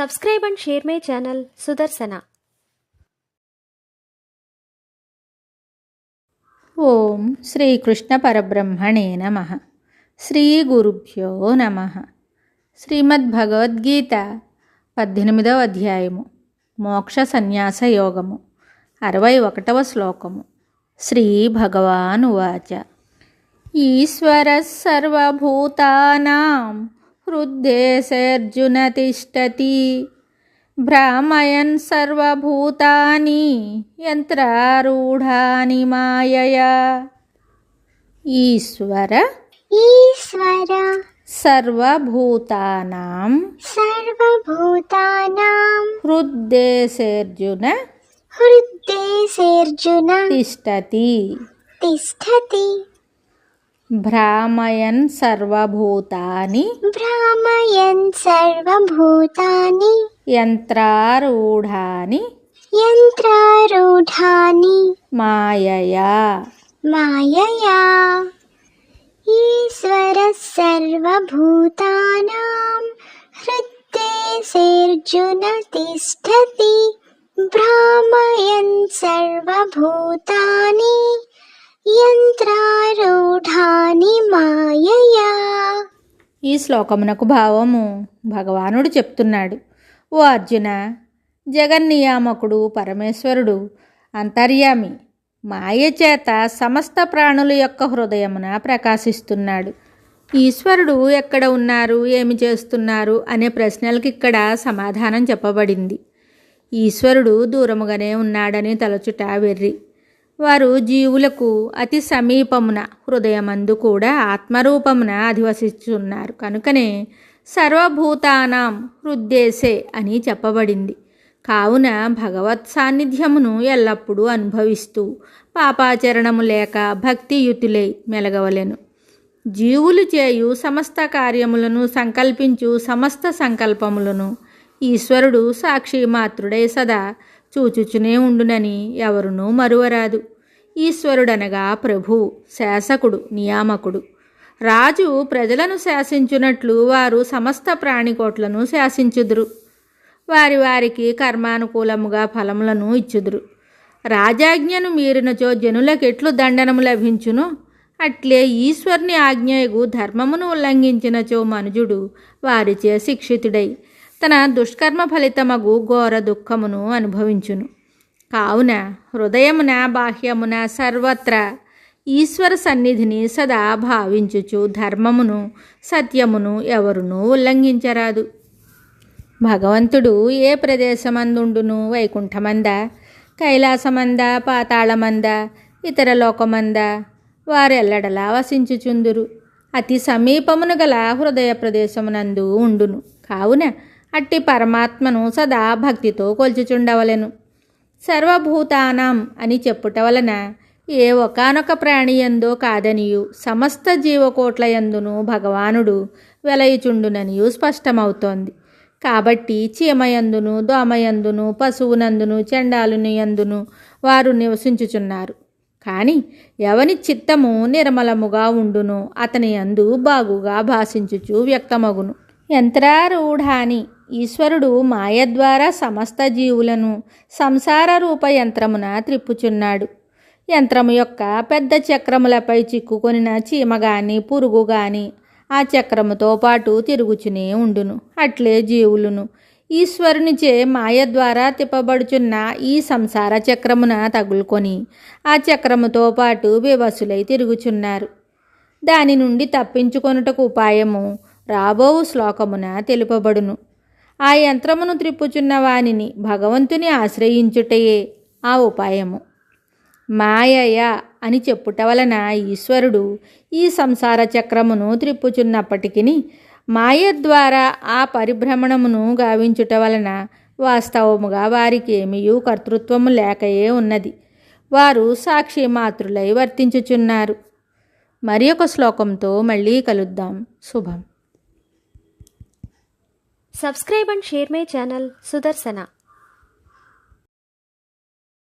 Subscribe and share my channel Sudarsana. ఓం శ్రీకృష్ణ పరబ్రహ్మణే నమః. శ్రీ గురుభ్యో నమః. శ్రీమద్భగవద్గీత 18వ అధ్యాయము మోక్ష సన్యాస యోగము 61వ శ్లోకము. శ్రీ భగవానువాచ ఈశ్వరః సర్వభూతానాం హృద్దేశేర్జున తిష్టతి భ్రామయన్ సర్వభూతాని యంత్రారూఢాని మాయయా. ఈశ్వర సర్వభూతానాం హృద్దేశేర్జున తిష్టతి భ్రామయన్ సర్వభూతాని యంత్రారూఢాని మాయయా. ఈశ్వరః సర్వభూతానాం హృద్దేశేర్జున తిష్టతి భ్రామయన్ సర్వభూతాని యంత్రారూఢాని మాయయా. ఈ శ్లోకమునకు భావము భగవానుడు చెప్తున్నాడు. ఓ అర్జున, జగన్నియామకుడు పరమేశ్వరుడు అంతర్యామి మాయ చేత సమస్త ప్రాణుల యొక్క హృదయమున ప్రకాశిస్తున్నాడు. ఈశ్వరుడు ఎక్కడ ఉన్నారు, ఏమి చేస్తున్నారు అనే ప్రశ్నలకు ఇక్కడ సమాధానం చెప్పబడింది. ఈశ్వరుడు దూరముగానే ఉన్నాడని తలచుట వెర్రి. వారు జీవులకు అతి సమీపమున హృదయమందు కూడా ఆత్మరూపమున అధివసిస్తున్నారు. కనుకనే సర్వభూతానాం హృద్దేశే అని చెప్పబడింది. కావున భగవత్ సాన్నిధ్యమును ఎల్లప్పుడూ అనుభవిస్తూ పాపాచరణము లేక భక్తియుతులై మెలగవలెను. జీవులు చేయు సమస్త కార్యములను సంకల్పించు సమస్త సంకల్పములను ఈశ్వరుడు సాక్షి మాత్రుడై సదా చూచుచునే ఉండునని ఎవరునూ మరువరాదు. ఈశ్వరుడనగా ప్రభు, శాసకుడు, నియామకుడు. రాజు ప్రజలను శాసించున్నట్లు వారు సమస్త ప్రాణికోట్లను శాసించుదురు. వారి వారికి కర్మానుకూలముగా ఫలములను ఇచ్చుదురు. రాజాజ్ఞను మీరినచో జనులకెట్లు దండనము లభించునో అట్లే ఈశ్వరుని ఆజ్ఞయగు ధర్మమును ఉల్లంఘించినచో మనుజుడు వారిచే శిక్షితుడై తన దుష్కర్మ ఫలితమగు ఘోర దుఃఖమును అనుభవించును. కావున హృదయమున బాహ్యమున సర్వత్రా ఈశ్వర సన్నిధిని సదా భావించుచు ధర్మమును సత్యమును ఎవరునూ ఉల్లంఘించరాదు. భగవంతుడు ఏ ప్రదేశమందుండును, వైకుంఠమందా, కైలాసమందా, పాతాళమందా, ఇతర లోకమందా, వారెల్లడలా వసించుచుందురు. అతి సమీపమును గల హృదయ ప్రదేశమునందు ఉండును. కావున అట్టి పరమాత్మను సదా భక్తితో కొల్చుచుండవలెను. సర్వభూతానాం అని చెప్పుట వలన ఏ ఒకానొక ప్రాణియందో కాదనియు సమస్త జీవకోట్ల యందును భగవానుడు వెలయుచుండుననియు స్పష్టమవుతోంది. కాబట్టి చీమయందును, దోమయందును, పశువునందును, చండాలుని యందును వారు నివసించుచున్నారు. కానీ ఎవని చిత్తము నిర్మలముగా ఉండునో అతని యందు బాగుగా భాషించుచు వ్యక్తమగును. యంత్రారూఢాని ఈశ్వరుడు మాయ ద్వారా సమస్త జీవులను సంసార రూప యంత్రమున త్రిప్పుచున్నాడు. యంత్రము యొక్క పెద్ద చక్రములపై చిక్కుకొనిన చీమ గాని పురుగు గాని ఆ చక్రముతో పాటు తిరుగుచునే ఉండును. అట్లే జీవులను ఈశ్వరునిచే మాయ ద్వారా తిప్పబడుచున్న ఈ సంసార చక్రమున తగులుకొని ఆ చక్రముతో పాటు వివసులై తిరుగుచున్నారు. దాని నుండి తప్పించుకొనుటకు ఉపాయము రాబోవు శ్లోకమున తెలుపబడును. ఆ యంత్రమును త్రిప్పుచున్న వానిని భగవంతుని ఆశ్రయించుటయే ఆ ఉపాయము. మాయయ అని చెప్పుట వలన ఈశ్వరుడు ఈ సంసార చక్రమును త్రిప్పుచున్నప్పటికీ మాయ ద్వారా ఆ పరిభ్రమణమును గావించుట వలన వాస్తవముగా వారికి ఏమీయూ కర్తృత్వము లేకయే ఉన్నది. వారు సాక్షి మాత్రులై వర్తించుచున్నారు. మరి ఒక శ్లోకంతో మళ్ళీ కలుద్దాం. శుభం. Subscribe and share my channel Sudarsana.